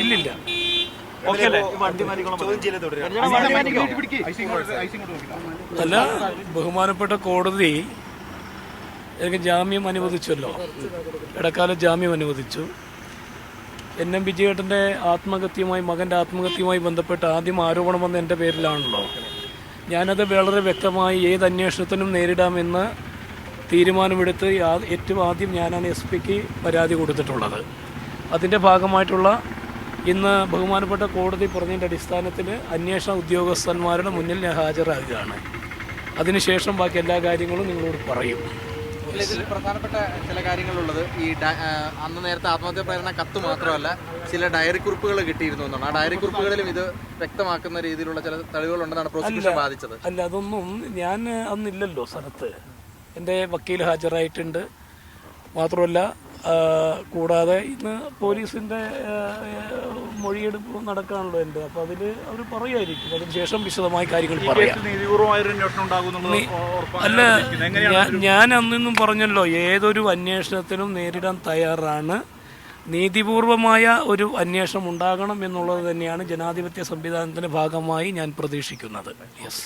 ഇല്ലില്ല. അല്ല, ബഹുമാനപ്പെട്ട കോടതി എനിക്ക് ജാമ്യം അനുവദിച്ചല്ലോ, ഇടക്കാല ജാമ്യം അനുവദിച്ചു. NM വിജയേട്ടൻ്റെ മകൻ്റെ ആത്മഹത്യയുമായി ബന്ധപ്പെട്ട് ആദ്യം ആരോപണം വന്ന എൻ്റെ പേരിലാണല്ലോ. ഞാനത് വളരെ വ്യക്തമായി ഏത് അന്വേഷണത്തിനും നേരിടാമെന്ന് തീരുമാനമെടുത്ത് ഏറ്റവും ആദ്യം ഞാനാണ് SP പരാതി കൊടുത്തിട്ടുള്ളത്. അതിൻ്റെ ഭാഗമായിട്ടുള്ള ഇന്ന് ബഹുമാനപ്പെട്ട കോടതി പറഞ്ഞതിൻ്റെ അടിസ്ഥാനത്തിൽ അന്വേഷണ ഉദ്യോഗസ്ഥന്മാരുടെ മുന്നിൽ ഞാൻ ഹാജരാകുകയാണ്. അതിനുശേഷം ബാക്കി എല്ലാ കാര്യങ്ങളും നിങ്ങളോട് പറയും. ഇതിൽ പ്രധാനപ്പെട്ട ചില കാര്യങ്ങളുള്ളത് ഈ അന്ന് നേരത്തെ ആത്മഹത്യാ പ്രേരണ കത്ത് മാത്രമല്ല, ചില ഡയറി കുറിപ്പുകൾ കിട്ടിയിരുന്നു എന്നാണ്. ആ ഡയറി കുറിപ്പുകളിലും ഇത് വ്യക്തമാക്കുന്ന രീതിയിലുള്ള ചില തെളിവുകളുണ്ടെന്നാണ് പ്രോസിക്യൂഷൻ വാദിച്ചത്. അല്ല, അതൊന്നും ഞാൻ അന്നില്ലല്ലോ സ്ഥലത്ത്. എൻ്റെ വക്കീൽ ഹാജരായിട്ടുണ്ട്. മാത്രമല്ല, കൂടാതെ ഇന്ന് പോലീസിൻ്റെ മൊഴിയെടുപ്പ് നടക്കാണല്ലോ എൻ്റെ. അപ്പോൾ അതിൽ അവർ പറയുമായിരിക്കും. അതിനുശേഷം വിശദമായ കാര്യങ്ങൾ പറയാം. അല്ല, ഞാൻ അന്നൊന്നും പറഞ്ഞല്ലോ, ഏതൊരു അന്വേഷണത്തിനും നേരിടാൻ തയ്യാറാണ്. നീതിപൂർവമായ ഒരു അന്വേഷണം ഉണ്ടാകണം എന്നുള്ളത് തന്നെയാണ് ജനാധിപത്യ സംവിധാനത്തിൻ്റെ ഭാഗമായി ഞാൻ പ്രതീക്ഷിക്കുന്നത്. യെസ്.